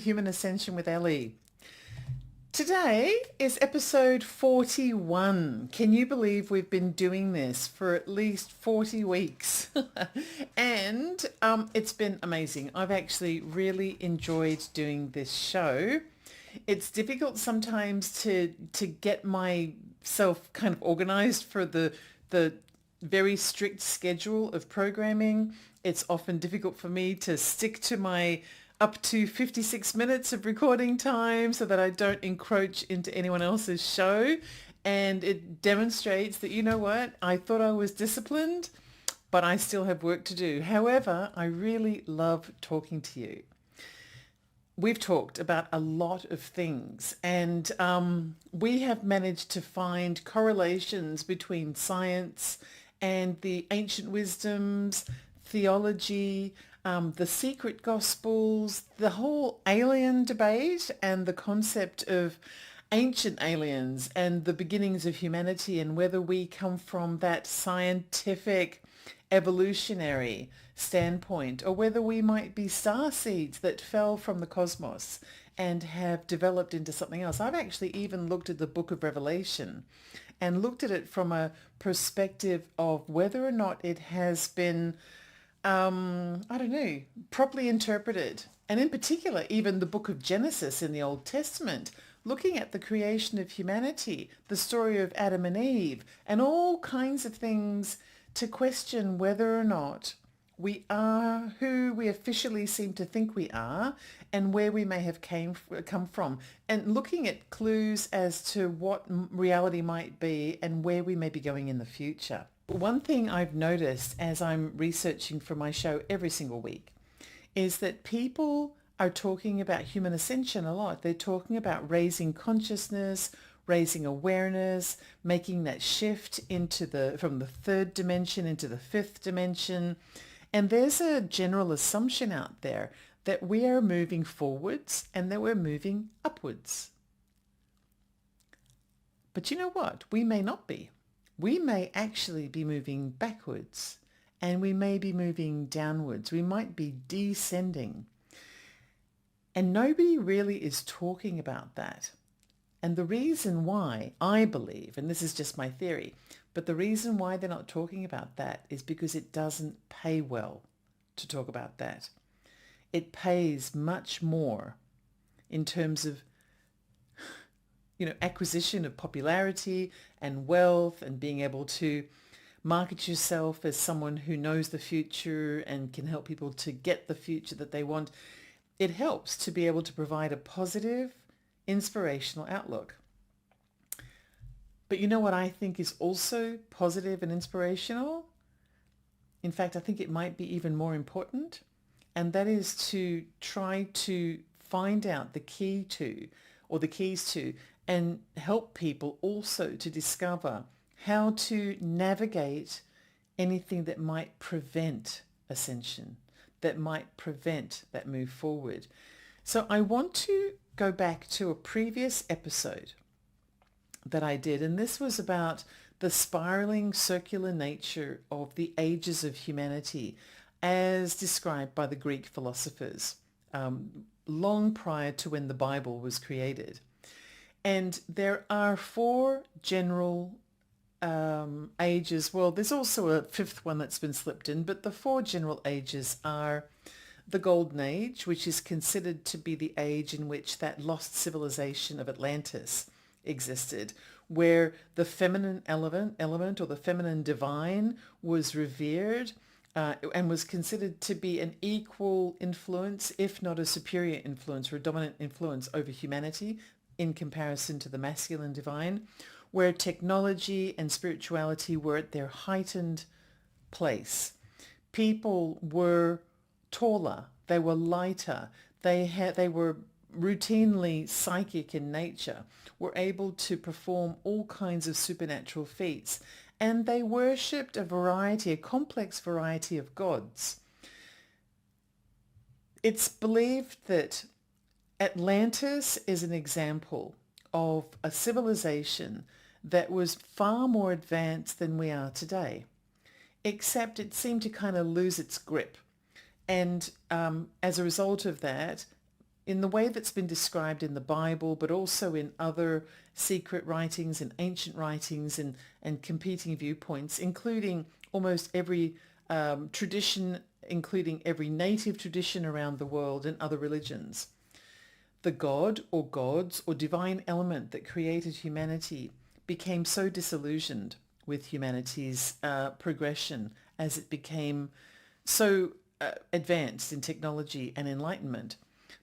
Human Ascension with Ellie. Today is episode 41. Can you believe we've been doing this for at least 40 weeks? And it's been amazing. I've actually really enjoyed doing this show. It's difficult sometimes to get myself kind of organized for the very strict schedule of programming. It's often difficult for me to stick to my up to 56 minutes of recording time so that I don't encroach into anyone else's show. And it demonstrates that, you know what, I thought I was disciplined, but I still have work to do. However, I really love talking to you. We've talked about a lot of things, and we have managed to find correlations between science and the ancient wisdoms, theology, the secret gospels, the whole alien debate and the concept of ancient aliens and the beginnings of humanity and whether we come from that scientific evolutionary standpoint or whether we might be star seeds that fell from the cosmos and have developed into something else. I've actually even looked at the book of Revelation and looked at it from a perspective of whether or not it has been I don't know, properly interpreted. And in particular, even the book of Genesis in the Old Testament, looking at the creation of humanity, the story of Adam and Eve, and all kinds of things to question whether or not we are who we officially seem to think we are and where we may have come from, and looking at clues as to what reality might be and where we may be going in the future. One thing I've noticed as I'm researching for my show every single week is that people are talking about human ascension a lot. They're talking about raising consciousness, raising awareness, making that shift from the third dimension into the fifth dimension. And there's a general assumption out there that we are moving forwards and that we're moving upwards. But you know what? We may not be. We may actually be moving backwards and we may be moving downwards. We might be descending. And nobody really is talking about that. And the reason why, I believe, and this is just my theory, but the reason why they're not talking about that is because it doesn't pay well to talk about that. It pays much more in terms of acquisition of popularity and wealth and being able to market yourself as someone who knows the future and can help people to get the future that they want. It helps to be able to provide a positive, inspirational outlook. But you know what I think is also positive and inspirational? In fact, I think it might be even more important, and that is to try to find out the keys to and help people also to discover how to navigate anything that might prevent ascension, that might prevent that move forward. So I want to go back to a previous episode that I did, and this was about the spiraling circular nature of the ages of humanity as described by the Greek philosophers long prior to when the Bible was created. And there are four general ages. Well, there's also a fifth one that's been slipped in, but the four general ages are the Golden Age, which is considered to be the age in which that lost civilization of Atlantis existed, where the feminine element or the feminine divine was revered and was considered to be an equal influence, if not a superior influence or a dominant influence over humanity in comparison to the masculine divine, where technology and spirituality were at their heightened place. People were taller, they were lighter, they were routinely psychic in nature, were able to perform all kinds of supernatural feats, and they worshipped a complex variety of gods. It's believed that Atlantis is an example of a civilization that was far more advanced than we are today, except it seemed to kind of lose its grip. And as a result of that, in the way that's been described in the Bible, but also in other secret writings and ancient writings and competing viewpoints, including almost every tradition, including every native tradition around the world and other religions. The god or gods or divine element that created humanity became so disillusioned with humanity's progression as it became so advanced in technology and enlightenment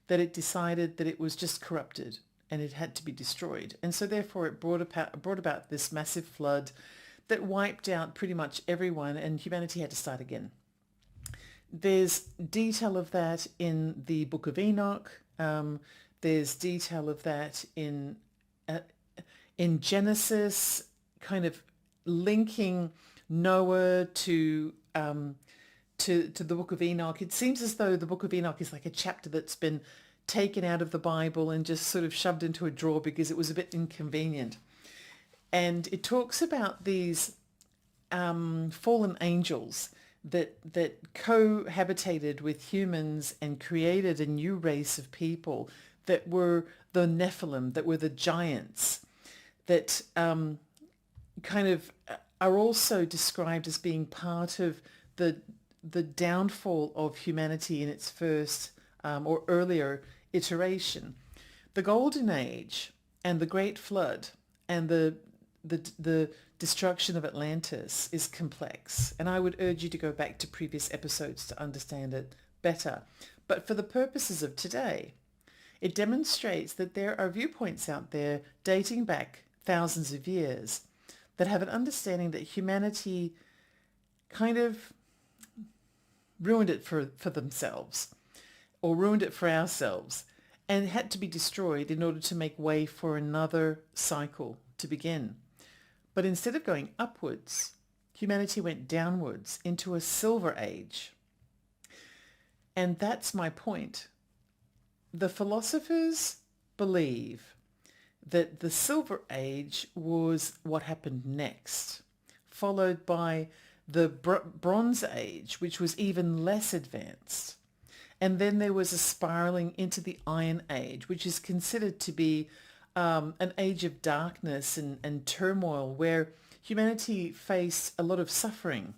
that it decided that it was just corrupted and it had to be destroyed. And so therefore it brought about this massive flood that wiped out pretty much everyone, and humanity had to start again. There's detail of that in the Book of Enoch. There's detail of that in Genesis, kind of linking Noah to the Book of Enoch. It seems as though the Book of Enoch is like a chapter that's been taken out of the Bible and just sort of shoved into a drawer because it was a bit inconvenient. And it talks about these fallen angels that cohabitated with humans and created a new race of people that were the Nephilim, that were the giants, that kind of are also described as being part of the downfall of humanity in its first or earlier iteration. The Golden Age and the Great Flood and the destruction of Atlantis is complex, and I would urge you to go back to previous episodes to understand it better. But for the purposes of today, it demonstrates that there are viewpoints out there dating back thousands of years that have an understanding that humanity kind of ruined it for themselves, or ruined it for ourselves, and had to be destroyed in order to make way for another cycle to begin. But instead of going upwards, humanity went downwards into a silver age. And that's my point. The philosophers believe that the Silver Age was what happened next, followed by the Bronze Age, which was even less advanced. And then there was a spiraling into the Iron Age, which is considered to be an age of darkness and turmoil, where humanity faced a lot of suffering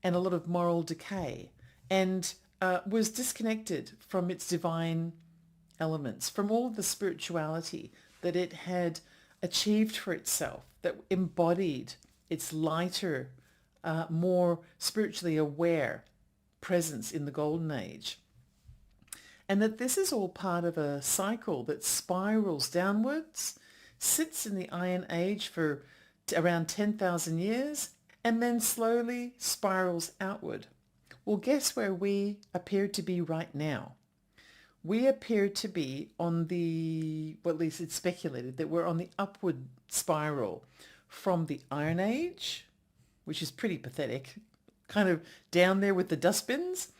and a lot of moral decay, and was disconnected from its divine elements, from all the spirituality that it had achieved for itself, that embodied its lighter, more spiritually aware presence in the Golden Age. And that this is all part of a cycle that spirals downwards, sits in the Iron Age for around 10,000 years, and then slowly spirals outward. Well, guess where we appear to be right now? We appear to be on well, at least it's speculated that we're on the upward spiral from the Iron Age, which is pretty pathetic, kind of down there with the dustbins,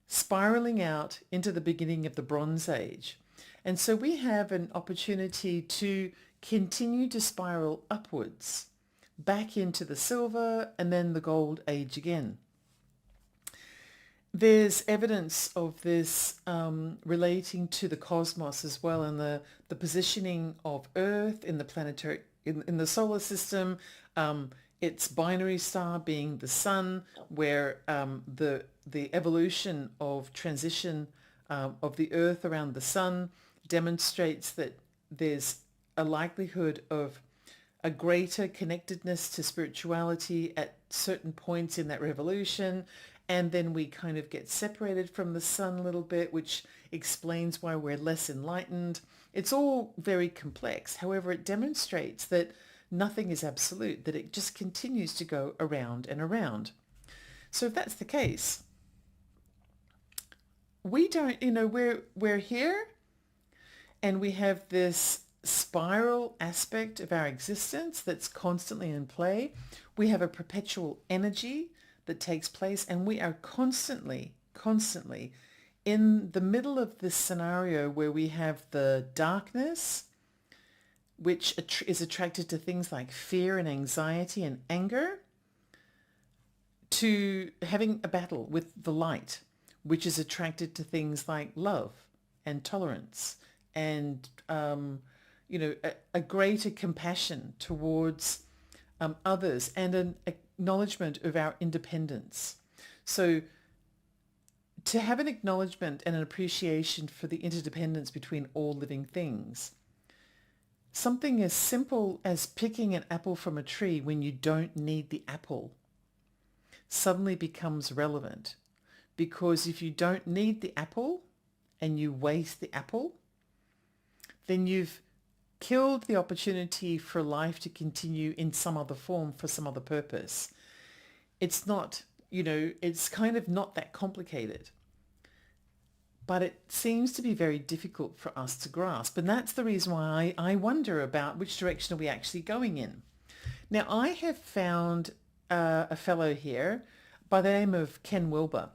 spiraling out into the beginning of the Bronze Age. And so we have an opportunity to continue to spiral upwards, back into the Silver and then the Gold Age again. There's evidence of this relating to the cosmos as well, and the positioning of Earth in the planetary, in the solar system, its binary star being the sun, where the evolution of transition of the Earth around the sun demonstrates that there's a likelihood of a greater connectedness to spirituality at certain points in that revolution. And then we kind of get separated from the sun a little bit, which explains why we're less enlightened. It's all very complex. However, it demonstrates that nothing is absolute, that it just continues to go around and around. So if that's the case, we don't, we're here and we have this spiral aspect of our existence that's constantly in play. We have a perpetual energy that takes place, and we are constantly in the middle of this scenario where we have the darkness, which is attracted to things like fear and anxiety and anger, to having a battle with the light, which is attracted to things like love and tolerance and, a greater compassion towards others and an acknowledgement of our independence. So to have an acknowledgement and an appreciation for the interdependence between all living things, something as simple as picking an apple from a tree when you don't need the apple suddenly becomes relevant. Because if you don't need the apple and you waste the apple, then you've killed the opportunity for life to continue in some other form for some other purpose. It's not, it's kind of not that complicated. But it seems to be very difficult for us to grasp. And that's the reason why I wonder about which direction are we actually going in. Now, I have found a fellow here by the name of Ken Wilber.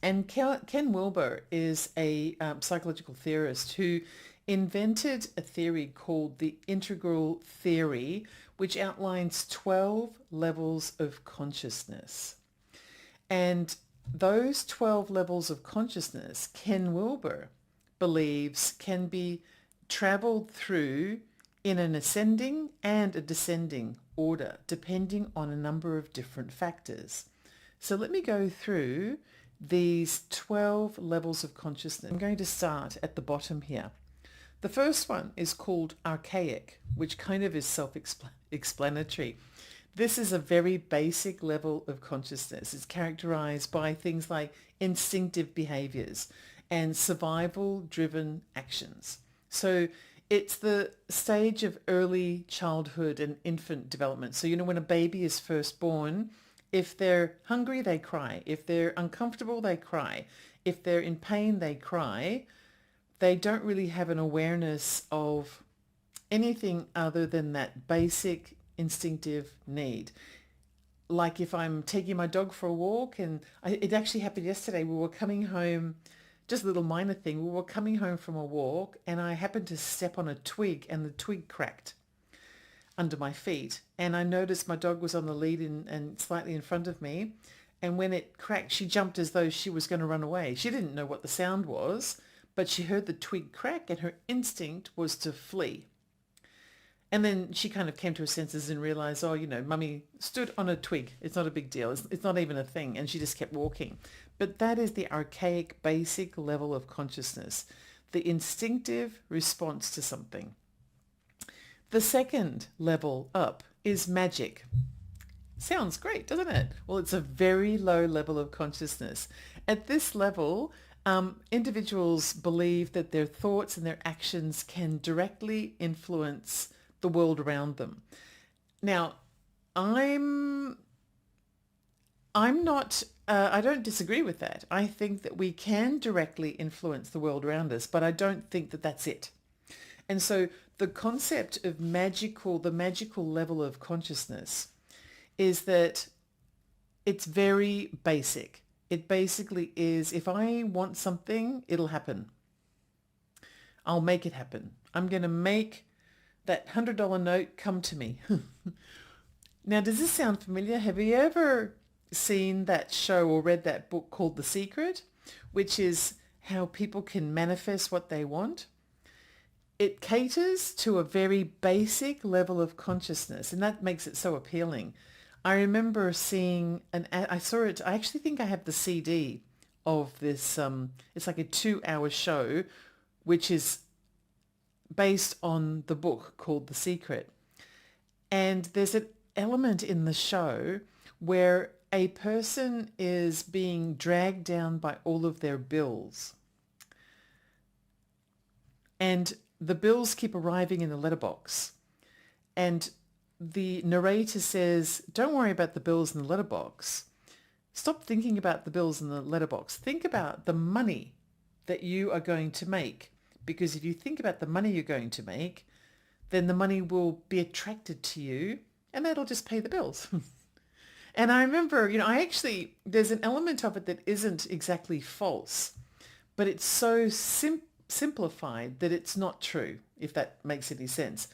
And Ken Wilber is a psychological theorist who invented a theory called the integral theory, which outlines 12 levels of consciousness. And those 12 levels of consciousness, Ken Wilber believes, can be traveled through in an ascending and a descending order, depending on a number of different factors. So let me go through these 12 levels of consciousness. I'm going to start at the bottom here. The first one is called archaic, which kind of is self-explanatory. This is a very basic level of consciousness. It's characterized by things like instinctive behaviors and survival-driven actions. So it's the stage of early childhood and infant development. So, when a baby is first born, if they're hungry, they cry. If they're uncomfortable, they cry. If they're in pain, they cry. They don't really have an awareness of anything other than that basic instinctive need. Like if I'm taking my dog for a walk, and it actually happened yesterday. We were coming home, just a little minor thing. We were coming home from a walk and I happened to step on a twig and the twig cracked under my feet. And I noticed my dog was on the lead and slightly in front of me. And when it cracked, she jumped as though she was going to run away. She didn't know what the sound was, but she heard the twig crack and her instinct was to flee. And then she kind of came to her senses and realized, mummy stood on a twig. It's not a big deal. It's not even a thing. And she just kept walking. But that is the archaic, basic level of consciousness, the instinctive response to something. The second level up is magic. Sounds great, doesn't it? Well, it's a very low level of consciousness. At this level, individuals believe that their thoughts and their actions can directly influence the world around them. Now, I'm not, I don't disagree with that. I think that we can directly influence the world around us, but I don't think that that's it. And so the concept of the magical level of consciousness is that it's very basic. It basically is, if I want something, it'll happen. I'll make it happen. I'm going to make that $100 note come to me. Now, does this sound familiar? Have you ever seen that show or read that book called The Secret, which is how people can manifest what they want? It caters to a very basic level of consciousness, and that makes it so appealing. I remember seeing I saw it, I actually think I have the CD of this, it's like a 2-hour show, which is based on the book called The Secret. And there's an element in the show where a person is being dragged down by all of their bills. And the bills keep arriving in the letterbox. And the narrator says, don't worry about the bills in the letterbox. Stop thinking about the bills in the letterbox. Think about the money that you are going to make. Because if you think about the money you're going to make, then the money will be attracted to you and that'll just pay the bills. And I remember, there's an element of it that isn't exactly false, but it's so simplified that it's not true, if that makes any sense.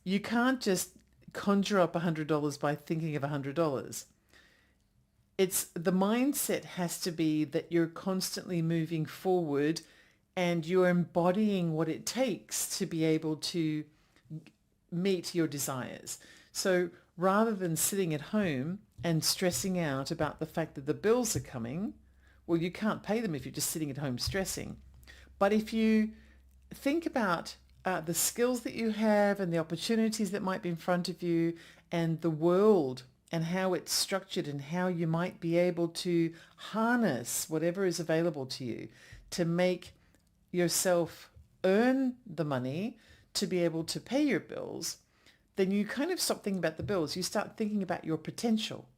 You can't just conjure up $100 by thinking of $100. The mindset has to be that you're constantly moving forward and you're embodying what it takes to be able to meet your desires. So rather than sitting at home and stressing out about the fact that the bills are coming, well, you can't pay them if you're just sitting at home stressing. But if you think about the skills that you have and the opportunities that might be in front of you and the world and how it's structured and how you might be able to harness whatever is available to you to make yourself earn the money to be able to pay your bills, then you kind of stop thinking about the bills. You start thinking about your potential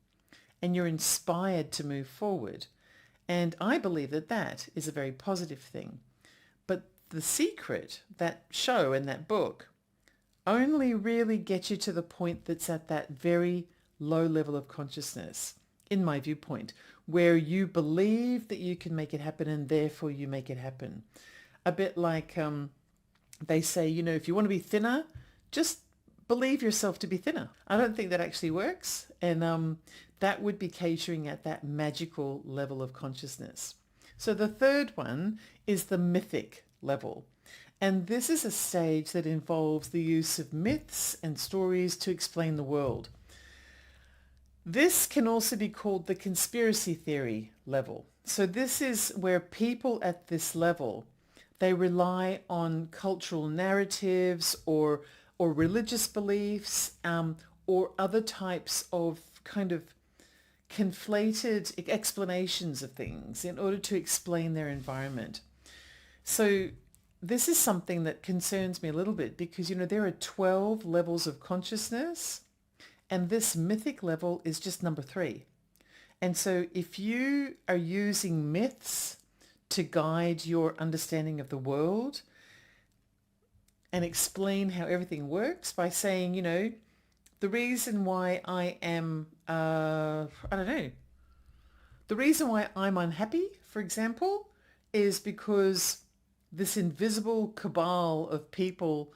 and you're inspired to move forward. And I believe that that is a very positive thing. But The Secret, that show and that book, only really get you to the point that's at that very low level of consciousness, in my viewpoint, where you believe that you can make it happen and therefore you make it happen. A bit like they say, if you want to be thinner, just believe yourself to be thinner. I don't think that actually works. And that would be catering at that magical level of consciousness. So the third one is the mythic level. And this is a stage that involves the use of myths and stories to explain the world. This can also be called the conspiracy theory level. So this is where people at this level, they rely on cultural narratives or religious beliefs or other types of kind of conflated explanations of things in order to explain their environment. So this is something that concerns me a little bit because, there are 12 levels of consciousness and this mythic level is just number 3. And so if you are using myths to guide your understanding of the world and explain how everything works by saying, the reason why I am, the reason why I'm unhappy, for example, is because this invisible cabal of people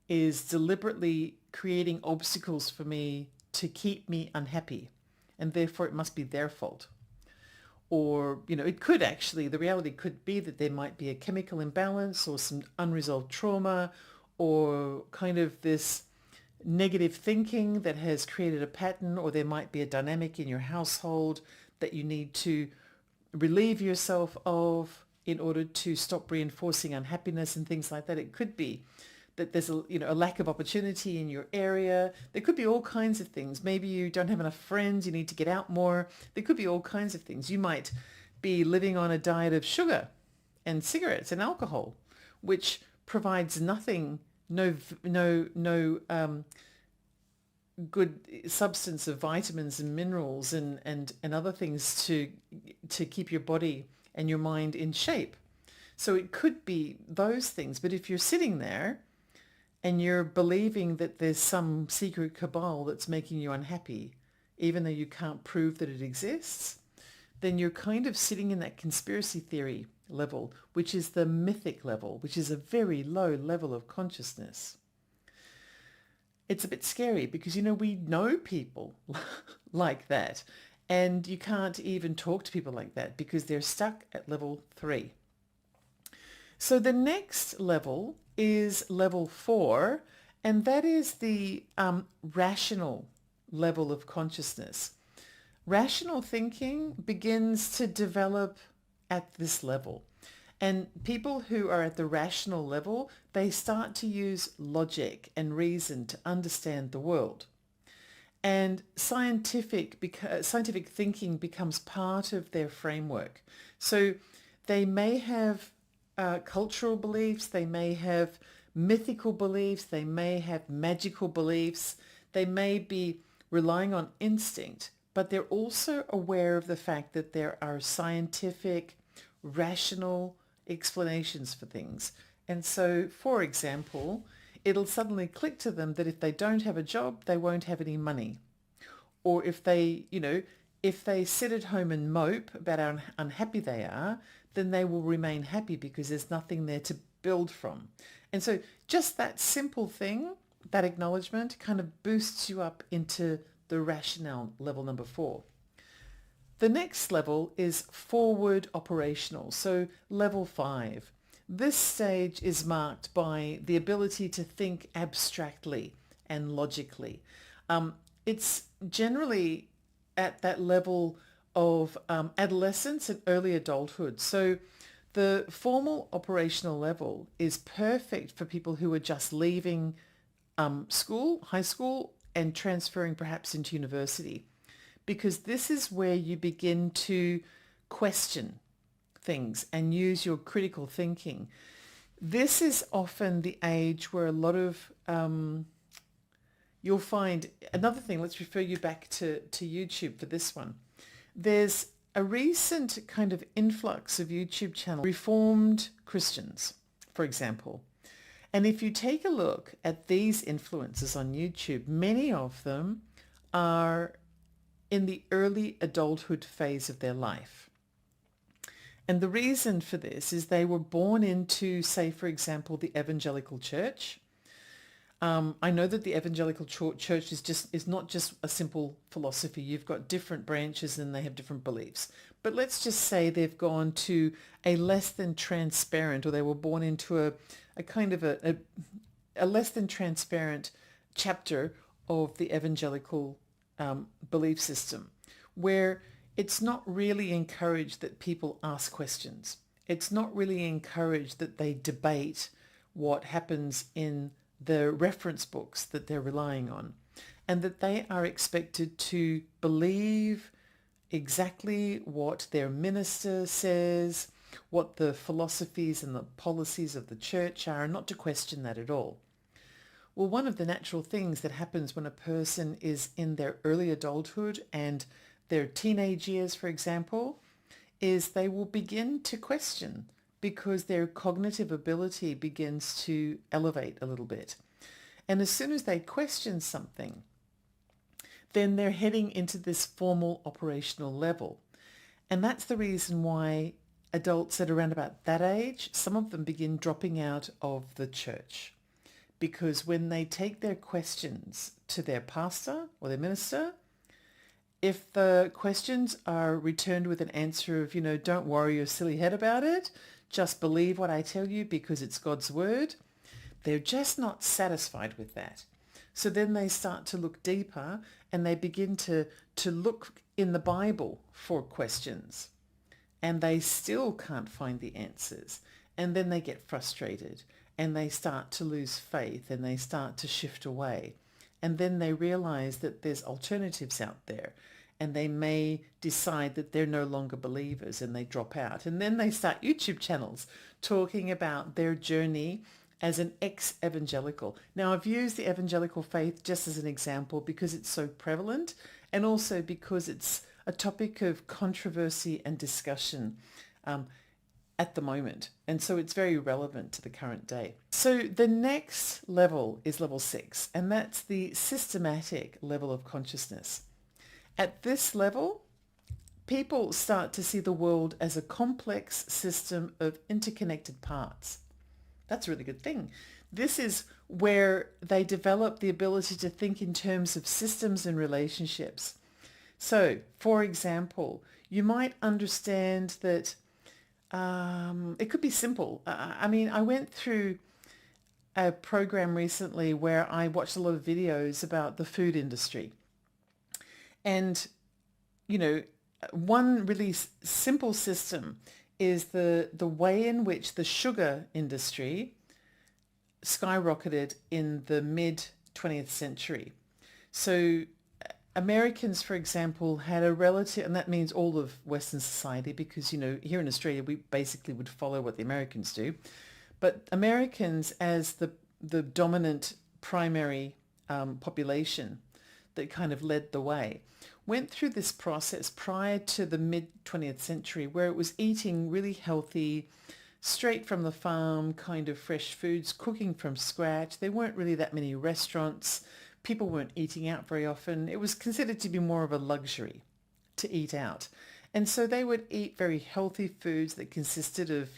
is deliberately creating obstacles for me to keep me unhappy, and therefore it must be their fault. Or, it could actually, the reality could be that there might be a chemical imbalance or some unresolved trauma or kind of this negative thinking that has created a pattern, or there might be a dynamic in your household that you need to relieve yourself of in order to stop reinforcing unhappiness and things like that. It could be that there's a lack of opportunity in your area. There could be all kinds of things. Maybe you don't have enough friends, you need to get out more. There could be all kinds of things. You might be living on a diet of sugar and cigarettes and alcohol, which provides nothing, no good substance of vitamins and minerals and other things to keep your body and your mind in shape. So it could be those things. But if you're sitting there and you're believing that there's some secret cabal that's making you unhappy, even though you can't prove that it exists, then you're kind of sitting in that conspiracy theory level, which is the mythic level, which is a very low level of consciousness. It's a bit scary because, we know people like that, and you can't even talk to people like that because they're stuck at level 3. So the next level is level 4, and that is the rational level of consciousness. Rational thinking begins to develop at this level. And people who are at the rational level, they start to use logic and reason to understand the world. And scientific thinking becomes part of their framework. So they may have cultural beliefs, they may have mythical beliefs, they may have magical beliefs, they may be relying on instinct, but they're also aware of the fact that there are scientific, rational explanations for things. And so, for example, it'll suddenly click to them that if they don't have a job, they won't have any money. Or if they sit at home and mope about how unhappy they are, then they will remain happy because there's nothing there to build from. And so just that simple thing, that acknowledgement, kind of boosts you up into the rationale level number 4. The next level is forward operational, so level 5. This stage is marked by the ability to think abstractly and logically. It's generally at that level of adolescence and early adulthood. So the formal operational level is perfect for people who are just leaving school, high school, and transferring perhaps into university, because this is where you begin to question things and use your critical thinking. This is often the age where a lot of you'll find another thing. Let's refer you back to YouTube for this one. There's a recent kind of influx of YouTube channels, Reformed Christians, for example. And if you take a look at these influencers on YouTube, many of them are in the early adulthood phase of their life. And the reason for this is they were born into, say, for example, the evangelical church. I know that the evangelical church is not just a simple philosophy. You've got different branches and they have different beliefs. But let's just say they've gone to a less than transparent, or they were born into a kind of a less than transparent chapter of the evangelical belief system, where it's not really encouraged that people ask questions. It's not really encouraged that they debate what happens in the reference books that they're relying on, and that they are expected to believe exactly what their minister says, what the philosophies and the policies of the church are, and not to question that at all. Well, one of the natural things that happens when a person is in their early adulthood and their teenage years, for example, is they will begin to question, because their cognitive ability begins to elevate a little bit. And as soon as they question something, then they're heading into this formal operational level. And that's the reason why adults at around about that age, some of them begin dropping out of the church. Because when they take their questions to their pastor or their minister, if the questions are returned with an answer of, don't worry your silly head about it, just believe what I tell you because it's God's word, they're just not satisfied with that. So then they start to look deeper and they begin to look in the Bible for questions, and they still can't find the answers. And then they get frustrated and they start to lose faith and they start to shift away. And then they realize that there's alternatives out there, and they may decide that they're no longer believers and they drop out. And then they start YouTube channels talking about their journey as an ex-evangelical. Now, I've used the evangelical faith just as an example because it's so prevalent, and also because it's a topic of controversy and discussion at the moment. And so it's very relevant to the current day. So the next level is level 6, and that's the systematic level of consciousness. At this level, people start to see the world as a complex system of interconnected parts. That's a really good thing. This is where they develop the ability to think in terms of systems and relationships. So, for example, you might understand that it could be simple. I went through a program recently where I watched a lot of videos about the food industry. And, one really simple system is the way in which the sugar industry skyrocketed in the mid-20th century. So Americans, for example, had a relative, and that means all of Western society, because, here in Australia, we basically would follow what the Americans do. But Americans, as the dominant primary population that kind of led the way, went through this process prior to the mid-20th century where it was eating really healthy, straight from the farm kind of fresh foods, cooking from scratch. There weren't really that many restaurants. People weren't eating out very often. It was considered to be more of a luxury to eat out. And so they would eat very healthy foods that consisted of,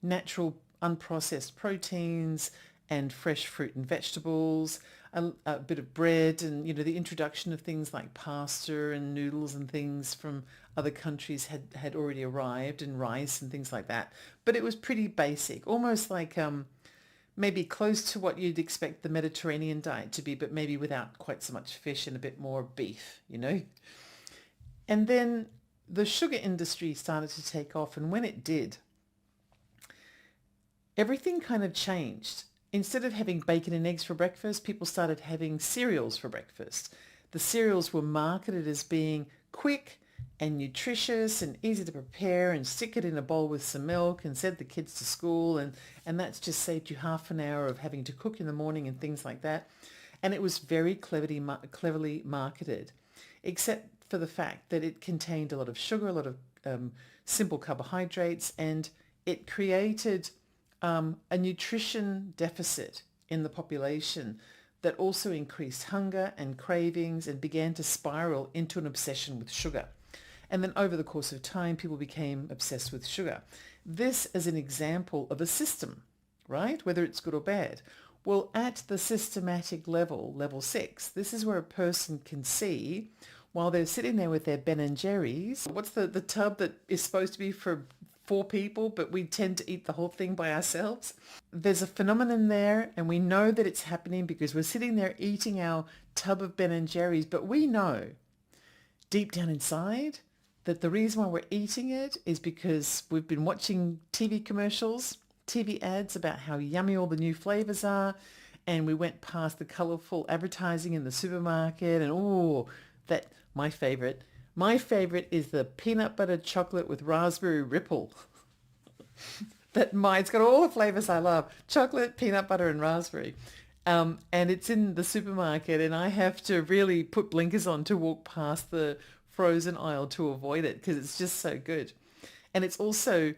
natural unprocessed proteins and fresh fruit and vegetables. a bit of bread and, the introduction of things like pasta and noodles and things from other countries had already arrived, and rice and things like that. But it was pretty basic, almost like maybe close to what you'd expect the Mediterranean diet to be, but maybe without quite so much fish and a bit more beef. And then the sugar industry started to take off, and when it did, everything kind of changed. Instead of having bacon and eggs for breakfast, people started having cereals for breakfast. The cereals were marketed as being quick and nutritious and easy to prepare, and stick it in a bowl with some milk and send the kids to school, and that's just saved you half an hour of having to cook in the morning and things like that. And it was very cleverly marketed, except for the fact that it contained a lot of sugar, a lot of simple carbohydrates, and it created a nutrition deficit in the population that also increased hunger and cravings and began to spiral into an obsession with sugar. And then over the course of time, people became obsessed with sugar. This is an example of a system, right? Whether it's good or bad. Well, at the systematic level, level 6, this is where a person can see, while they're sitting there with their Ben and Jerry's, what's the tub that is supposed to be for 4 people, but we tend to eat the whole thing by ourselves? There's a phenomenon there, and we know that it's happening because we're sitting there eating our tub of Ben and Jerry's, but we know deep down inside that the reason why we're eating it is because we've been watching TV commercials, TV ads about how yummy all the new flavors are, and we went past the colorful advertising in the supermarket, and that my favorite is the peanut butter chocolate with raspberry ripple. It's got all the flavors I love: chocolate, peanut butter, and raspberry. And it's in the supermarket, and I have to really put blinkers on to walk past the frozen aisle to avoid it, because it's just so good. And it's also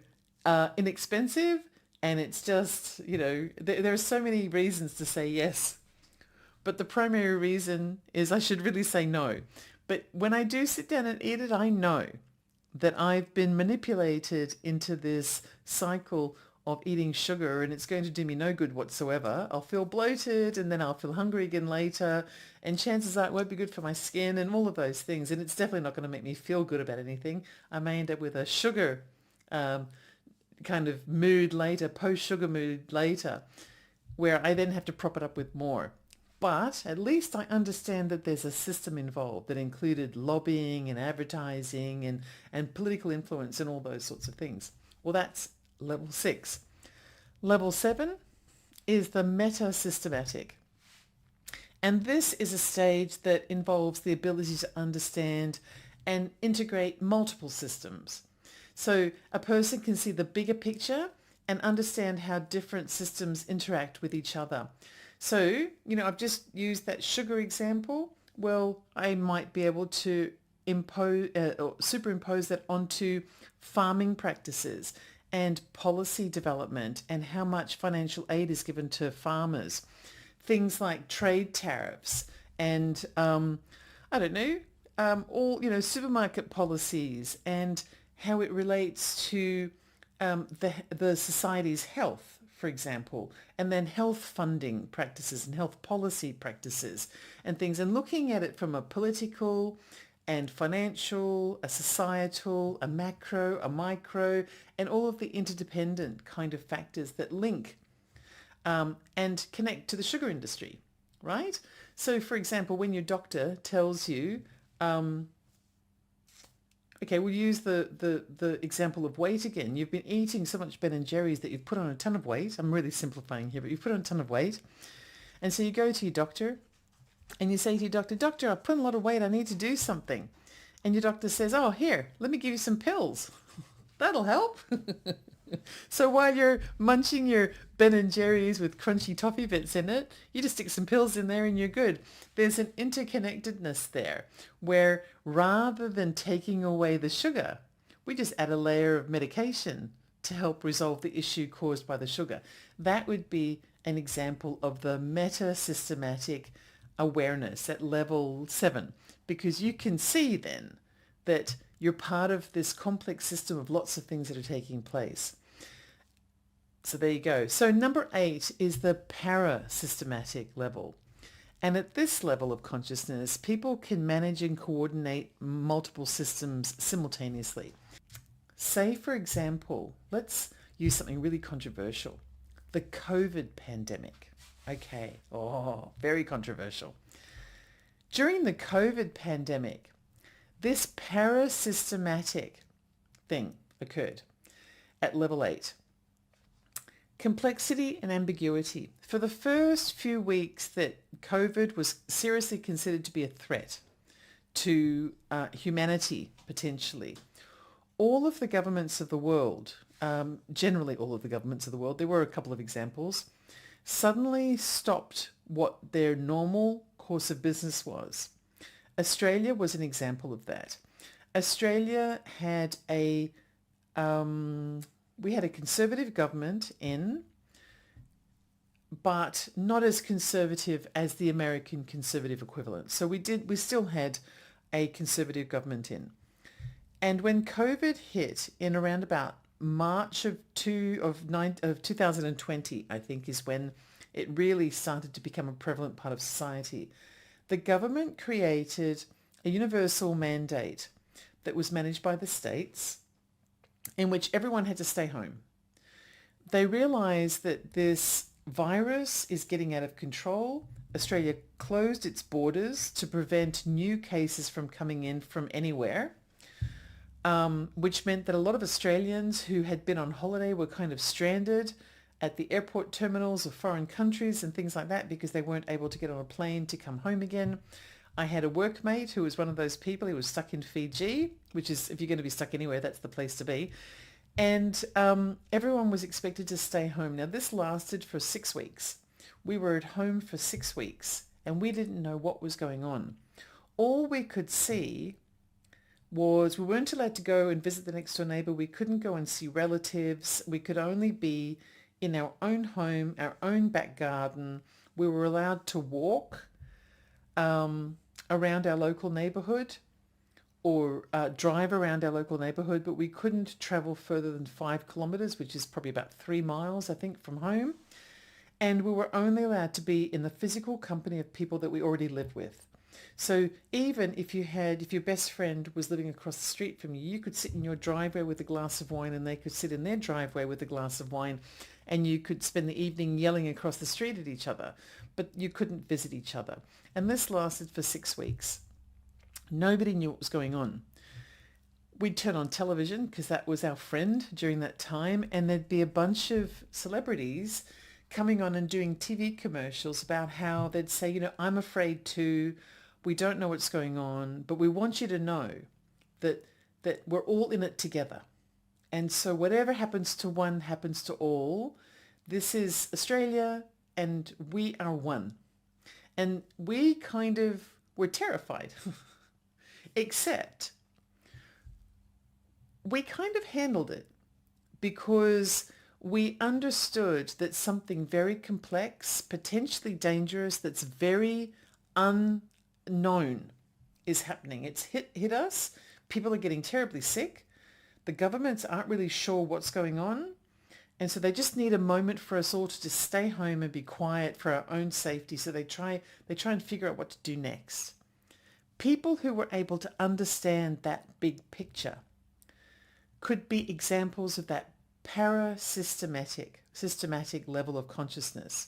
inexpensive, and it's just, there are so many reasons to say yes. But the primary reason is I should really say no. But when I do sit down and eat it, I know that I've been manipulated into this cycle of eating sugar, and it's going to do me no good whatsoever. I'll feel bloated, and then I'll feel hungry again later, and chances are it won't be good for my skin and all of those things. And it's definitely not going to make me feel good about anything. I may end up with a sugar kind of mood later, post-sugar mood later, where I then have to prop it up with more. But at least I understand that there's a system involved that included lobbying and advertising and political influence and all those sorts of things. Well, that's level 6. Level 7 is the meta-systematic. And this is a stage that involves the ability to understand and integrate multiple systems. So a person can see the bigger picture and understand how different systems interact with each other. So, I've just used that sugar example. Well, I might be able to superimpose that onto farming practices and policy development and how much financial aid is given to farmers. Things like trade tariffs and, supermarket policies and how it relates to the society's health, for example, and then health funding practices and health policy practices and things, and looking at it from a political and financial, a societal, a macro, a micro, and all of the interdependent kind of factors that link and connect to the sugar industry, right? So, for example, when your doctor tells you, we'll use the example of weight again. You've been eating so much Ben and Jerry's that you've put on a ton of weight. I'm really simplifying here, but you've put on a ton of weight. And so you go to your doctor and you say to your doctor, "Doctor, I've put on a lot of weight. I need to do something." And your doctor says, "Oh, here, let me give you some pills. That'll help." So while you're munching your Ben and Jerry's with crunchy toffee bits in it, you just stick some pills in there and you're good. There's an interconnectedness there where rather than taking away the sugar, we just add a layer of medication to help resolve the issue caused by the sugar. That would be an example of the meta-systematic awareness at level 7, because you can see then that you're part of this complex system of lots of things that are taking place. So there you go. So number 8 is the para-systematic level. And at this level of consciousness, people can manage and coordinate multiple systems simultaneously. Say, for example, let's use something really controversial. The COVID pandemic. Okay. Oh, very controversial. During the COVID pandemic, this parasystematic thing occurred at level 8. Complexity and ambiguity. For the first few weeks that COVID was seriously considered to be a threat to humanity, potentially, all of the governments of the world, generally all of the governments of the world, there were a couple of examples, suddenly stopped what their normal course of business was. Australia was an example of that. Australia had we had a conservative government but not as conservative as the American conservative equivalent. So we still had a conservative government in. And when COVID hit in around about March of 2020, I think is when it really started to become a prevalent part of society. The government created a universal mandate that was managed by the states in which everyone had to stay home. They realized that this virus is getting out of control. Australia closed its borders to prevent new cases from coming in from anywhere, which meant that a lot of Australians who had been on holiday were kind of stranded at the airport terminals of foreign countries and things like that because they weren't able to get on a plane to come home again. I had a workmate who was one of those people. He was stuck in Fiji, which is, if you're going to be stuck anywhere, that's the place to be. And everyone was expected to stay home. Now, this lasted for 6 weeks. We were at home for 6 weeks and we didn't know what was going on. All we could see was we weren't allowed to go and visit the next door neighbour. We couldn't go and see relatives. We could only be in our own home, our own back garden. We were allowed to walk around our local neighbourhood or drive around our local neighbourhood, but we couldn't travel further than 5 kilometres, which is probably about 3 miles, I think, from home. And we were only allowed to be in the physical company of people that we already lived with. So even if your best friend was living across the street from you, you could sit in your driveway with a glass of wine and they could sit in their driveway with a glass of wine, and you could spend the evening yelling across the street at each other, but you couldn't visit each other. And this lasted for 6 weeks. Nobody knew what was going on. We'd turn on television because that was our friend during that time, and there'd be a bunch of celebrities coming on and doing TV commercials about how they'd say, I'm afraid too, we don't know what's going on, but we want you to know that we're all in it together. And so whatever happens to one happens to all. This is Australia and we are one. And we kind of were terrified, except we kind of handled it because we understood that something very complex, potentially dangerous, that's very unknown is happening. It's hit us. People are getting terribly sick. The governments aren't really sure what's going on. And so they just need a moment for us all to just stay home and be quiet for our own safety. So they try and figure out what to do next. People who were able to understand that big picture could be examples of that systematic level of consciousness.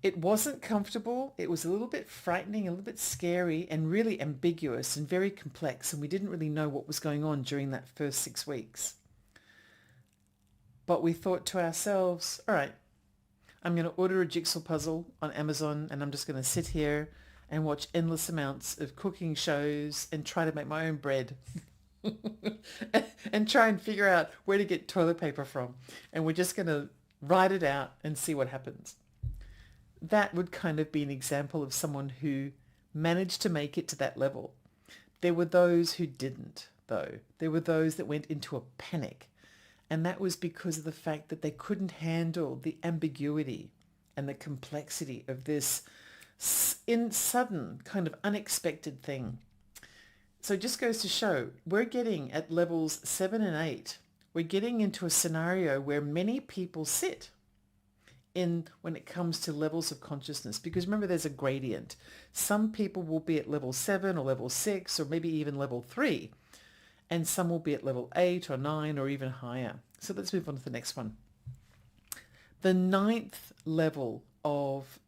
It wasn't comfortable. It was a little bit frightening, a little bit scary, and really ambiguous and very complex. And we didn't really know what was going on during that first 6 weeks. But we thought to ourselves, all right, I'm going to order a jigsaw puzzle on Amazon and I'm just going to sit here and watch endless amounts of cooking shows and try to make my own bread and try and figure out where to get toilet paper from. And we're just going to write it out and see what happens. That would kind of be an example of someone who managed to make it to that level. There were those who didn't, though. There were those that went into a panic. And that was because of the fact that they couldn't handle the ambiguity and the complexity of this sudden kind of unexpected thing. So it just goes to show we're getting at levels 7 and 8. We're getting into a scenario where many people sit in when it comes to levels of consciousness, because remember there's a gradient. Some people will be at level 7 or level 6 or maybe even level 3, and some will be at level 8 or 9 or even higher. So let's move on to the next one. The ninth level of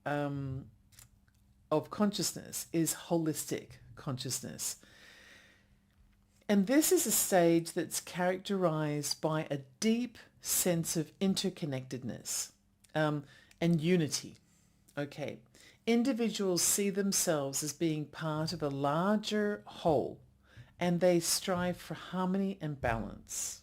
consciousness is holistic consciousness. And this is a stage that's characterized by a deep sense of interconnectedness and unity. Okay. Individuals see themselves as being part of a larger whole, and they strive for harmony and balance.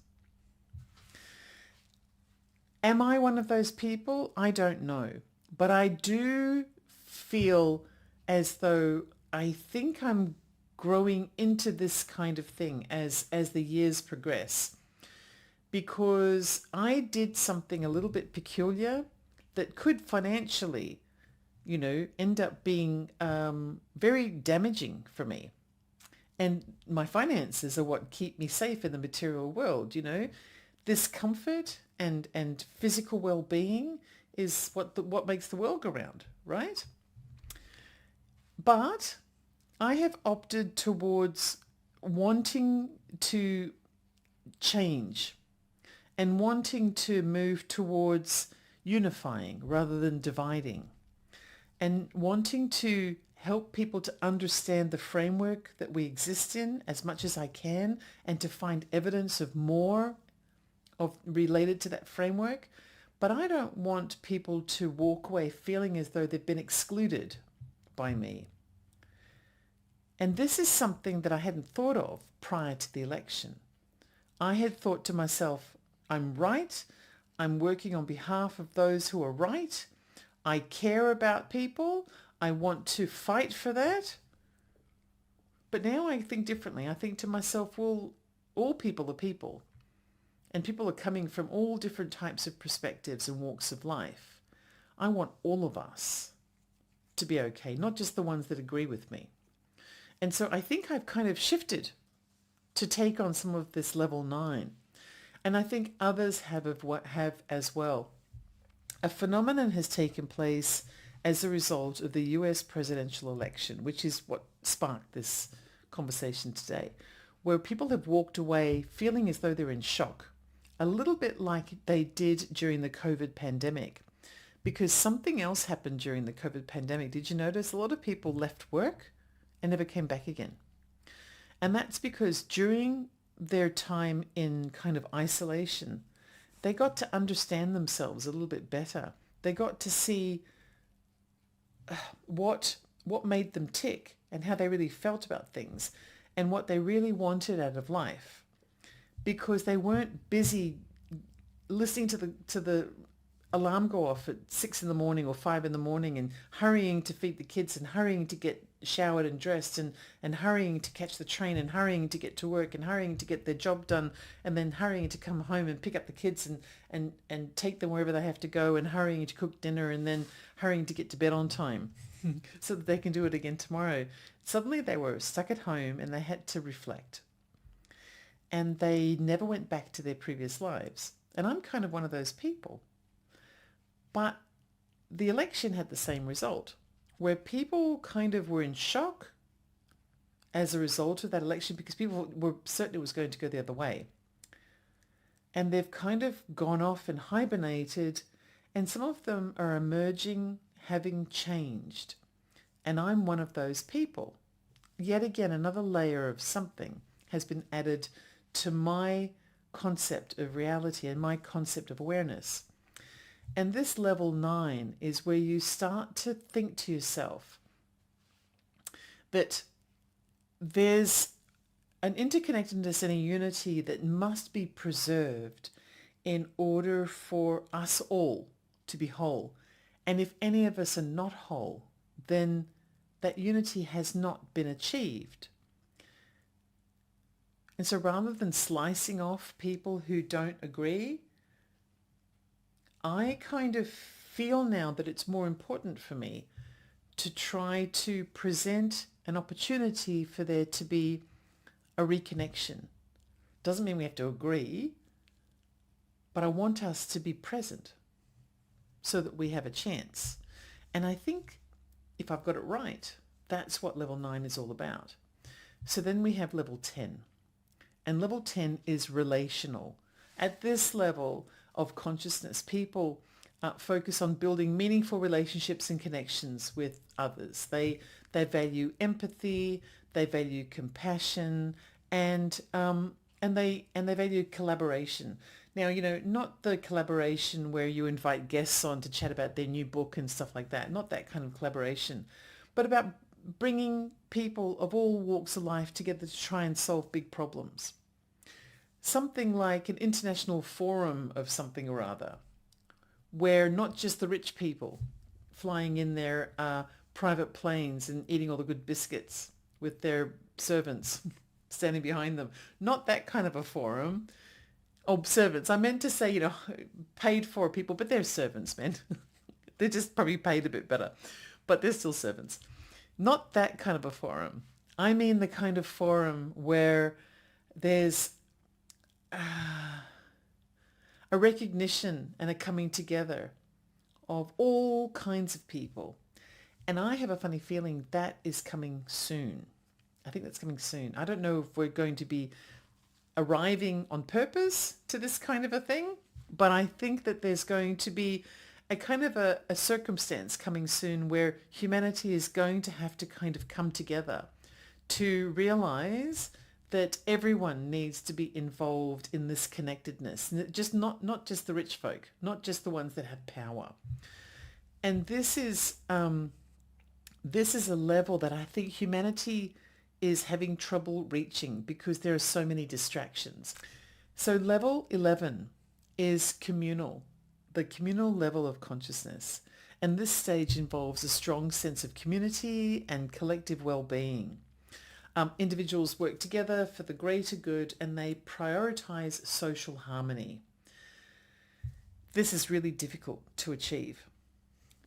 Am I one of those people? I don't know. But I do feel as though I think I'm growing into this kind of thing as the years progress, because I did something a little bit peculiar that could financially, end up being very damaging for me. And my finances are what keep me safe in the material world, This comfort and physical well-being is what makes the world go round, right? But I have opted towards wanting to change and wanting to move towards unifying rather than dividing, and wanting to help people to understand the framework that we exist in as much as I can, and to find evidence of more of related to that framework. But I don't want people to walk away feeling as though they've been excluded by me. And this is something that I hadn't thought of prior to the election. I had thought to myself, I'm right. I'm working on behalf of those who are right. I care about people. I want to fight for that. But now I think differently. I think to myself, well, all people are people. And people are coming from all different types of perspectives and walks of life. I want all of us to be okay, not just the ones that agree with me. And so I think I've kind of shifted to take on some of this level 9. And I think others have as well. A phenomenon has taken place as a result of the US presidential election, which is what sparked this conversation today, where people have walked away feeling as though they're in shock, a little bit like they did during the COVID pandemic, because something else happened during the COVID pandemic. Did you notice a lot of people left work and never came back again? And that's because during their time in kind of isolation, they got to understand themselves a little bit better. They got to see what made them tick and how they really felt about things and what they really wanted out of life, because they weren't busy listening to the alarm go off at 6 in the morning or 5 in the morning and hurrying to feed the kids and hurrying to get showered and dressed and hurrying to catch the train and hurrying to get to work and hurrying to get their job done and then hurrying to come home and pick up the kids and take them wherever they have to go and hurrying to cook dinner and then hurrying to get to bed on time so that they can do it again tomorrow. Suddenly they were stuck at home and they had to reflect. And they never went back to their previous lives. And I'm kind of one of those people. But the election had the same result, where people kind of were in shock as a result of that election, because people were certain it was going to go the other way. And they've kind of gone off and hibernated, and some of them are emerging having changed. And I'm one of those people. Yet again, another layer of something has been added to my concept of reality and my concept of awareness. And this level 9 is where you start to think to yourself that there's an interconnectedness and a unity that must be preserved in order for us all to be whole. And if any of us are not whole, then that unity has not been achieved. And so rather than slicing off people who don't agree, I kind of feel now that it's more important for me to try to present an opportunity for there to be a reconnection. Doesn't mean we have to agree, but I want us to be present. so that we have a chance. And I think if I've got it right, that's what level 9 is all about. So then we have level 10. And level 10 is relational. At this level of consciousness, people focus on building meaningful relationships and connections with others. They value empathy, they value compassion, and they value collaboration. Now, not the collaboration where you invite guests on to chat about their new book and stuff like that. Not that kind of collaboration, but about bringing people of all walks of life together to try and solve big problems. Something like an international forum of something or other, where not just the rich people flying in their private planes and eating all the good biscuits with their servants standing behind them. Not that kind of a forum. Oh, servants. I meant to say, paid for people, but they're servants, man. They're just probably paid a bit better, but they're still servants. Not that kind of a forum. I mean the kind of forum where there's a recognition and a coming together of all kinds of people. And I have a funny feeling that is coming soon. I think that's coming soon. I don't know if we're going to be arriving on purpose to this kind of a thing, but I think that there's going to be a kind of a circumstance coming soon where humanity is going to have to kind of come together to realize that everyone needs to be involved in this connectedness, just not just the rich folk, not just the ones that have power. And this is a level that I think humanity is having trouble reaching because there are so many distractions. So level 11 is communal, the communal level of consciousness. And this stage involves a strong sense of community and collective well-being. Individuals work together for the greater good and they prioritize social harmony. This is really difficult to achieve,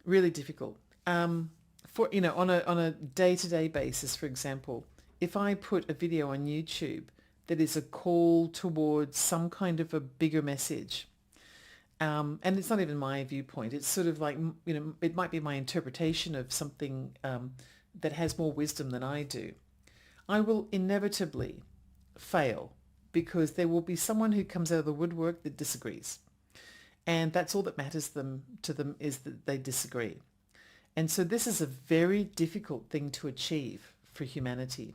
really difficult. On a day-to-day basis, for example, if I put a video on YouTube that is a call towards some kind of a bigger message, and it's not even my viewpoint, it's sort of like, it might be my interpretation of something that has more wisdom than I do, I will inevitably fail because there will be someone who comes out of the woodwork that disagrees. And that's all that matters to them is that they disagree. And so this is a very difficult thing to achieve for humanity.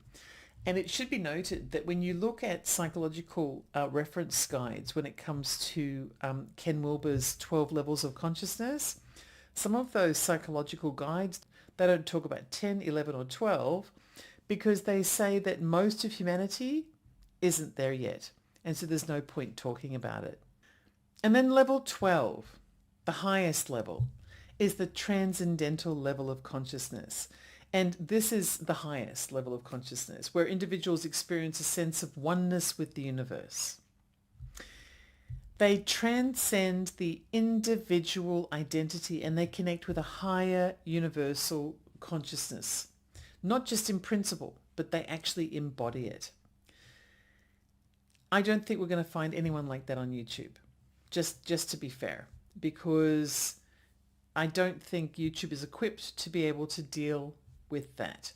And it should be noted that when you look at psychological reference guides when it comes to Ken Wilber's 12 levels of consciousness, some of those psychological guides, they don't talk about 10, 11 or 12 because they say that most of humanity isn't there yet. And so there's no point talking about it. And then level 12, the highest level, is the transcendental level of consciousness. And this is the highest level of consciousness, where individuals experience a sense of oneness with the universe. They transcend the individual identity and they connect with a higher universal consciousness, not just in principle, but they actually embody it. I don't think we're going to find anyone like that on YouTube, just to be fair, because I don't think YouTube is equipped to be able to deal with that.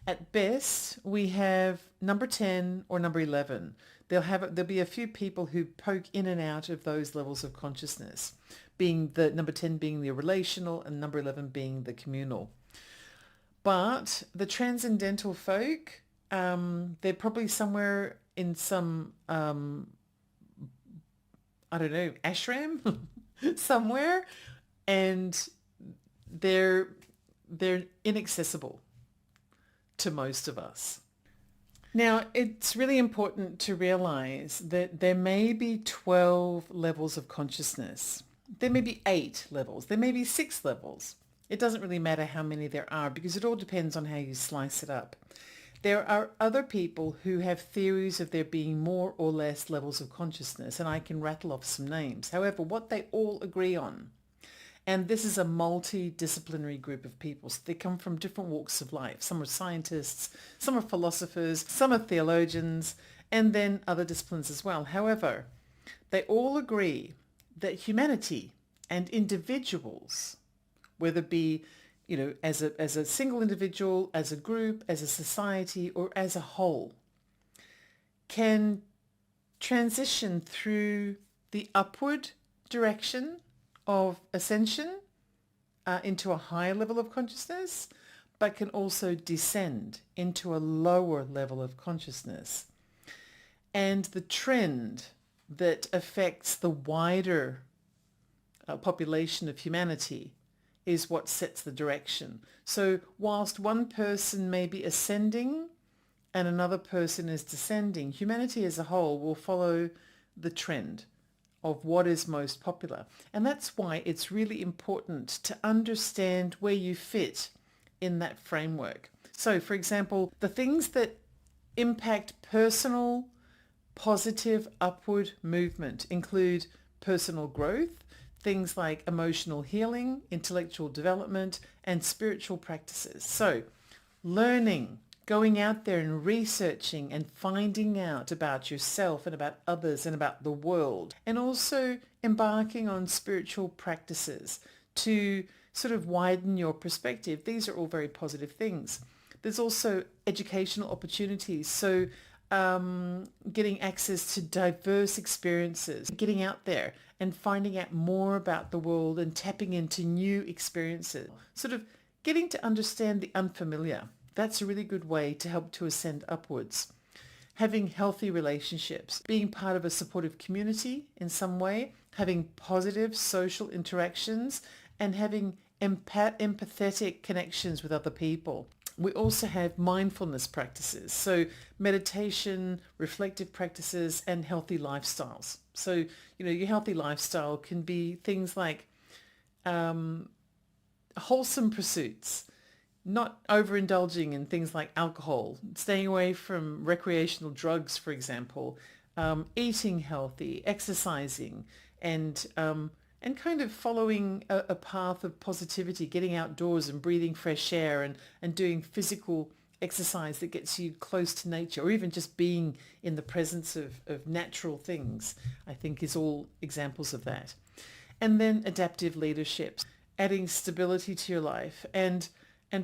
At best, we have number 10 or number 11. There'll be a few people who poke in and out of those levels of consciousness, being the number 10 being the relational and number 11 being the communal. But the transcendental folk, they're probably somewhere in some, ashram somewhere, and they're inaccessible to most of us. Now, it's really important to realize that there may be 12 levels of consciousness. There may be 8 levels. There may be 6 levels. It doesn't really matter how many there are because it all depends on how you slice it up. There are other people who have theories of there being more or less levels of consciousness, and I can rattle off some names. However, what they all agree on, and this is a multidisciplinary group of people. So they come from different walks of life. Some are scientists, some are philosophers, some are theologians, and then other disciplines as well. However, they all agree that humanity And individuals, whether it be, as a single individual, as a group, as a society, or as a whole, can transition through the upward direction of ascension into a higher level of consciousness, but can also descend into a lower level of consciousness. And the trend that affects the wider population of humanity is what sets the direction. So whilst one person may be ascending and another person is descending, humanity as a whole will follow the trend of what is most popular. And that's why it's really important to understand where you fit in that framework. So, for example, the things that impact personal, positive, upward movement include personal growth, things like emotional healing, intellectual development, and spiritual practices. So, learning, going out there and researching and finding out about yourself and about others and about the world, and also embarking on spiritual practices to sort of widen your perspective. These are all very positive things. There's also educational opportunities. So getting access to diverse experiences, getting out there and finding out more about the world and tapping into new experiences, sort of getting to understand the unfamiliar. That's a really good way to help to ascend upwards. Having healthy relationships, being part of a supportive community in some way, having positive social interactions, and having empathetic connections with other people. We also have mindfulness practices, so meditation, reflective practices, and healthy lifestyles. So, your healthy lifestyle can be things like wholesome pursuits, not overindulging in things like alcohol, staying away from recreational drugs, for example, eating healthy, exercising, and kind of following a path of positivity, getting outdoors and breathing fresh air and doing physical exercise that gets you close to nature, or even just being in the presence of natural things, I think is all examples of that. And then adaptive leadership, adding stability to your life and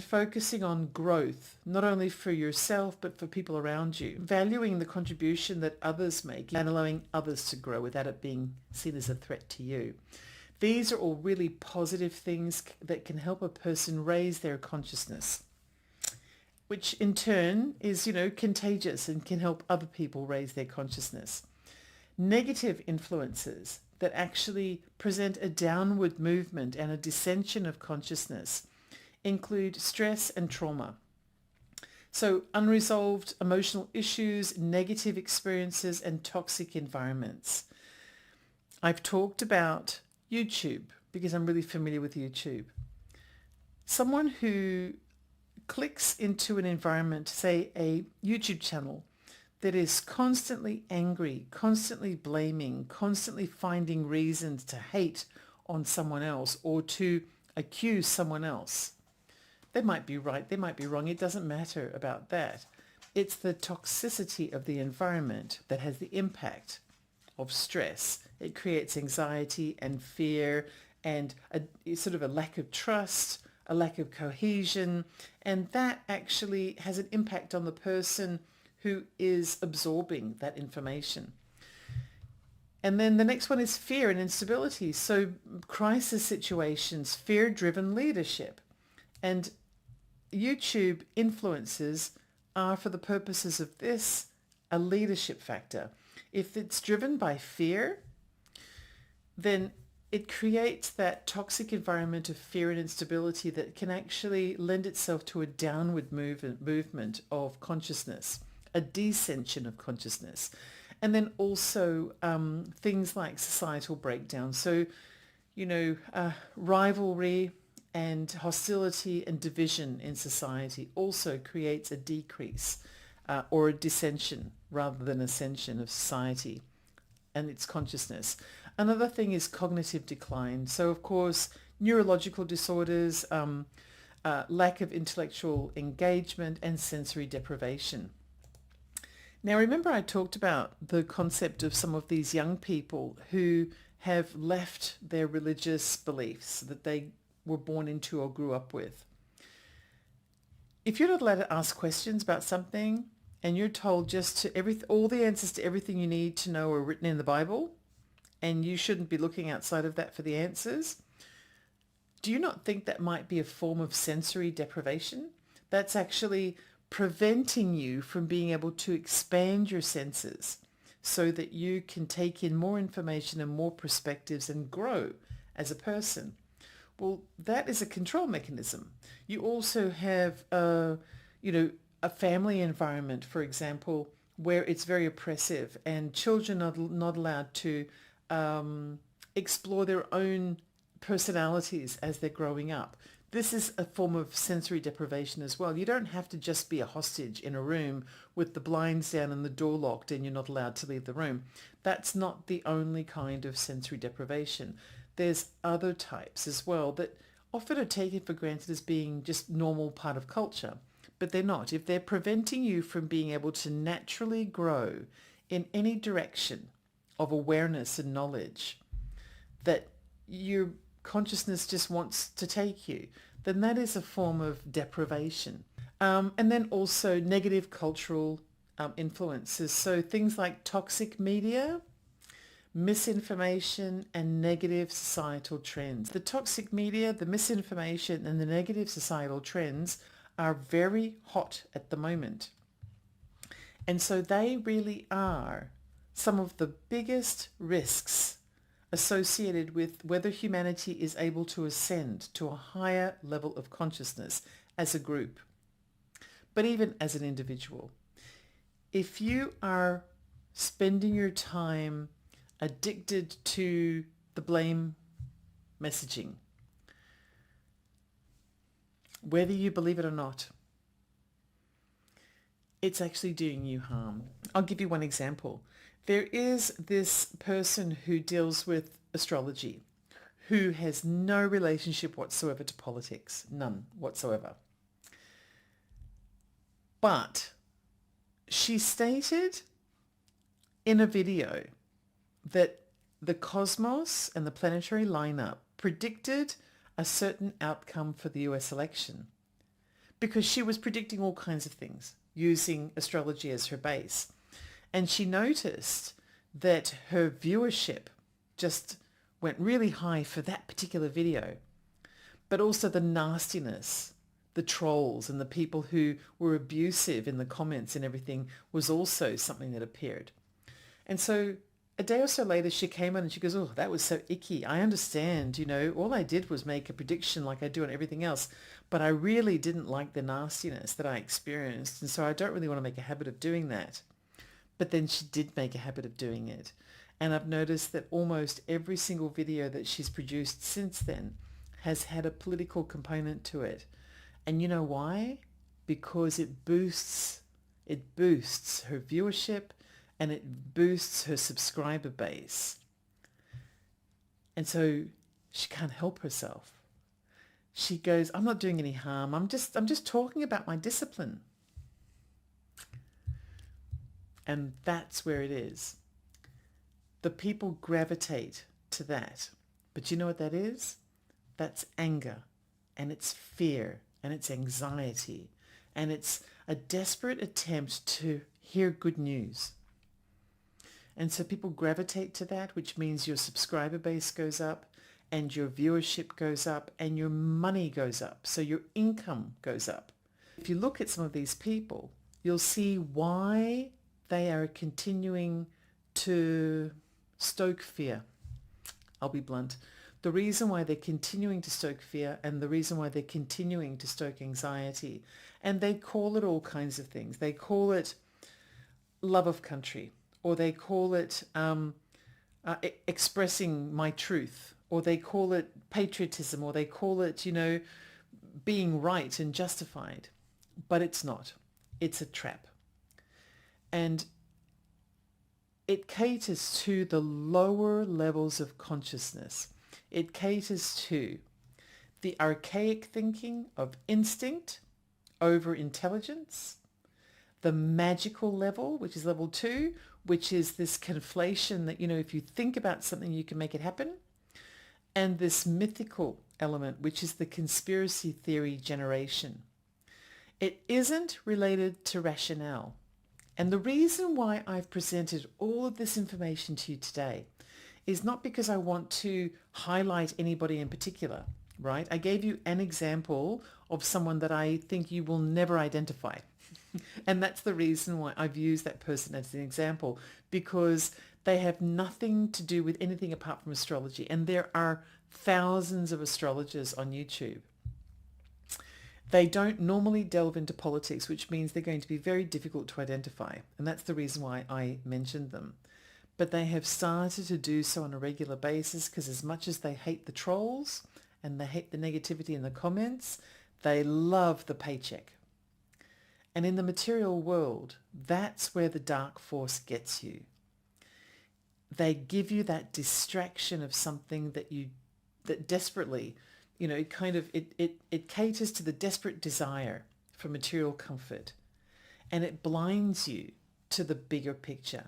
focusing on growth, not only for yourself, but for people around you, valuing the contribution that others make and allowing others to grow without it being seen as a threat to you. These are all really positive things that can help a person raise their consciousness, which in turn is, contagious and can help other people raise their consciousness. Negative influences that actually present a downward movement and a dissension of consciousness include stress and trauma. So unresolved emotional issues, negative experiences, and toxic environments. I've talked about YouTube because I'm really familiar with YouTube. Someone who clicks into an environment, say a YouTube channel, that is constantly angry, constantly blaming, constantly finding reasons to hate on someone else or to accuse someone else. They might be right, they might be wrong. It doesn't matter about that. It's the toxicity of the environment that has the impact of stress. It creates anxiety and fear and sort of a lack of trust, a lack of cohesion, and that actually has an impact on the person who is absorbing that information. And then the next one is fear and instability. So crisis situations, fear-driven leadership. And YouTube influences are, for the purposes of this, a leadership factor. If it's driven by fear, then it creates that toxic environment of fear and instability that can actually lend itself to a downward movement of consciousness, a descension of consciousness. And then also things like societal breakdown. So, rivalry and hostility and division in society also creates a decrease or a dissension rather than ascension of society and its consciousness. Another thing is cognitive decline. So, of course, neurological disorders, lack of intellectual engagement, and sensory deprivation. Now, remember I talked about the concept of some of these young people who have left their religious beliefs that they were born into or grew up with. If you're not allowed to ask questions about something and you're told just to all the answers to everything you need to know are written in the Bible, and you shouldn't be looking outside of that for the answers, do you not think that might be a form of sensory deprivation? That's actually preventing you from being able to expand your senses so that you can take in more information and more perspectives and grow as a person. Well, that is a control mechanism. You also have, a family environment, for example, where it's very oppressive and children are not allowed to explore their own personalities as they're growing up. This is a form of sensory deprivation as well. You don't have to just be a hostage in a room with the blinds down and the door locked and you're not allowed to leave the room. That's not the only kind of sensory deprivation. There's other types as well that often are taken for granted as being just normal part of culture, but they're not. If they're preventing you from being able to naturally grow in any direction of awareness and knowledge that your consciousness just wants to take you, then that is a form of deprivation. And then also negative cultural influences. So things like toxic media, misinformation, and negative societal trends. The toxic media, the misinformation, and the negative societal trends are very hot at the moment. And so they really are some of the biggest risks associated with whether humanity is able to ascend to a higher level of consciousness as a group, but even as an individual. If you are spending your time addicted to the blame messaging, whether you believe it or not, it's actually doing you harm. I'll give you one example. There is this person who deals with astrology who has no relationship whatsoever to politics, none whatsoever. But she stated in a video that the cosmos and the planetary lineup predicted a certain outcome for the US election because she was predicting all kinds of things using astrology as her base. And she noticed that her viewership just went really high for that particular video, but also the nastiness, the trolls and the people who were abusive in the comments and everything was also something that appeared. And so a day or so later, she came on and she goes, oh, that was so icky. I understand, all I did was make a prediction like I do on everything else, but I really didn't like the nastiness that I experienced. And so I don't really want to make a habit of doing that. But then she did make a habit of doing it. And I've noticed that almost every single video that she's produced since then has had a political component to it. And you know why? Because it boosts her viewership and it boosts her subscriber base. And so she can't help herself. She goes, I'm not doing any harm. I'm just talking about my discipline. And that's where it is. The people gravitate to that. But you know what that is? That's anger, and it's fear, and it's anxiety, and it's a desperate attempt to hear good news. And so people gravitate to that, which means your subscriber base goes up, and your viewership goes up, and your money goes up. So your income goes up. If you look at some of these people, you'll see why they are continuing to stoke fear. I'll be blunt. The reason why they're continuing to stoke fear and the reason why they're continuing to stoke anxiety, and they call it all kinds of things. They call it love of country, or they call it expressing my truth, or they call it patriotism, or they call it, being right and justified. But it's not. It's a trap. And it caters to the lower levels of consciousness. It caters to the archaic thinking of instinct over intelligence, the magical level, which is level 2, which is this conflation that, if you think about something, you can make it happen. And this mythical element, which is the conspiracy theory generation. It isn't related to rationale. And the reason why I've presented all of this information to you today is not because I want to highlight anybody in particular, right? I gave you an example of someone that I think you will never identify. And that's the reason why I've used that person as an example, because they have nothing to do with anything apart from astrology. And there are thousands of astrologers on YouTube. They don't normally delve into politics, which means they're going to be very difficult to identify. And that's the reason why I mentioned them. But they have started to do so on a regular basis, because as much as they hate the trolls and they hate the negativity in the comments, they love the paycheck. And in the material world, that's where the dark force gets you. They give you that distraction of something that desperately, it caters to the desperate desire for material comfort, and it blinds you to the bigger picture.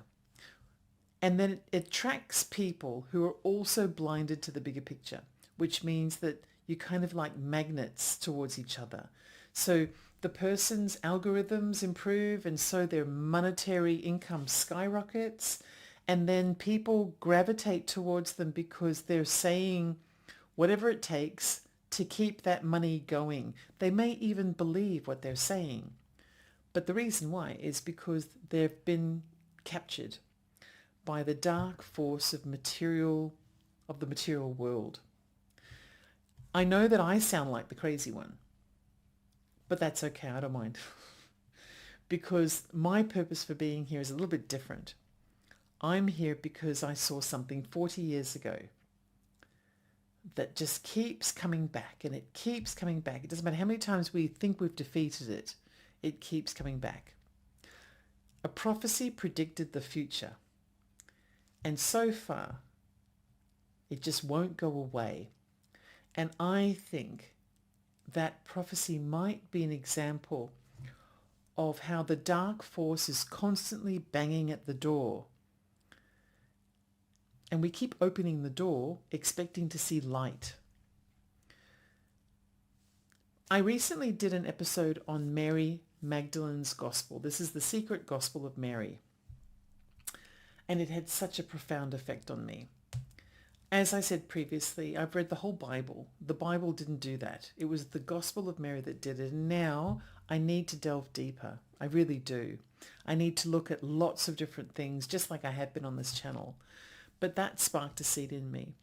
And then it attracts people who are also blinded to the bigger picture, which means that you kind of like magnets towards each other. So the person's algorithms improve, and so their monetary income skyrockets, and then people gravitate towards them because they're saying whatever it takes to keep that money going. They may even believe what they're saying. But the reason why is because they've been captured by the dark force of the material world. I know that I sound like the crazy one, but that's okay, I don't mind. Because my purpose for being here is a little bit different. I'm here because I saw something 40 years ago that just keeps coming back, and it keeps coming back. It doesn't matter how many times we think we've defeated it, it keeps coming back. A prophecy predicted the future, and so far it just won't go away. And I think that prophecy might be an example of how the dark force is constantly banging at the door. And we keep opening the door, expecting to see light. I recently did an episode on Mary Magdalene's Gospel. This is the secret gospel of Mary. And it had such a profound effect on me. As I said previously, I've read the whole Bible. The Bible didn't do that. It was the Gospel of Mary that did it. And now I need to delve deeper. I really do. I need to look at lots of different things, just like I have been on this channel. But that sparked a seed in me.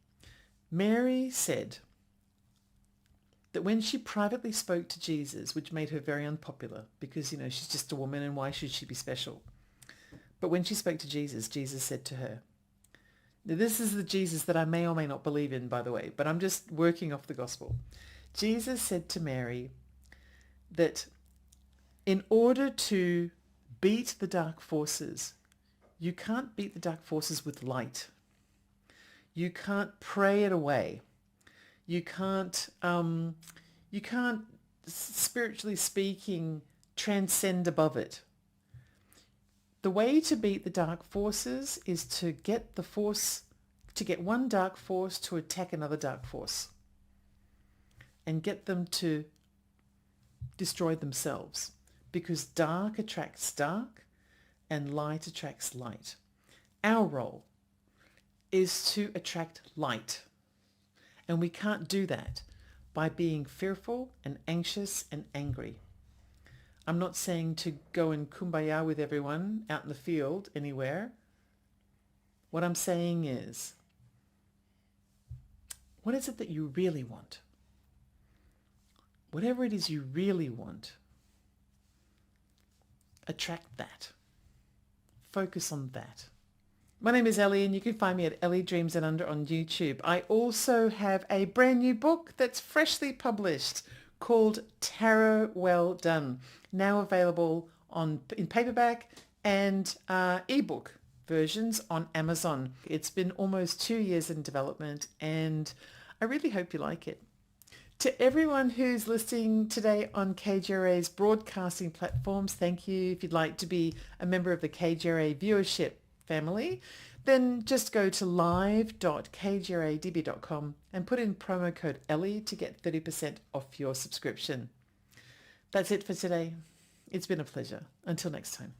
Mary said that when she privately spoke to Jesus, which made her very unpopular because, she's just a woman and why should she be special? But when she spoke to Jesus, Jesus said to her, now, this is the Jesus that I may or may not believe in, by the way, but I'm just working off the gospel. Jesus said to Mary that in order to beat the dark forces, you can't beat the dark forces with light. You can't pray it away. You can't, spiritually speaking, transcend above it. The way to beat the dark forces is to get one dark force to attack another dark force and get them to destroy themselves, because dark attracts dark and light attracts light. Our role is to attract light, and we can't do that by being fearful and anxious and angry. I'm not saying to go and kumbaya with everyone out in the field anywhere. What I'm saying is, what is it that you really want? Whatever it is you really want, attract that. Focus on that. My name is Ellie, and you can find me at Ellie Dreams and Under on YouTube. I also have a brand new book that's freshly published called Tarot Well Done, now available in paperback and ebook versions on Amazon. It's been almost 2 years in development, and I really hope you like it. To everyone who's listening today on KGRA's broadcasting platforms, thank you. If you'd like to be a member of the KGRA viewership family, then just go to live.kgradb.com and put in promo code Ellie to get 30% off your subscription. That's it for today. It's been a pleasure. Until next time.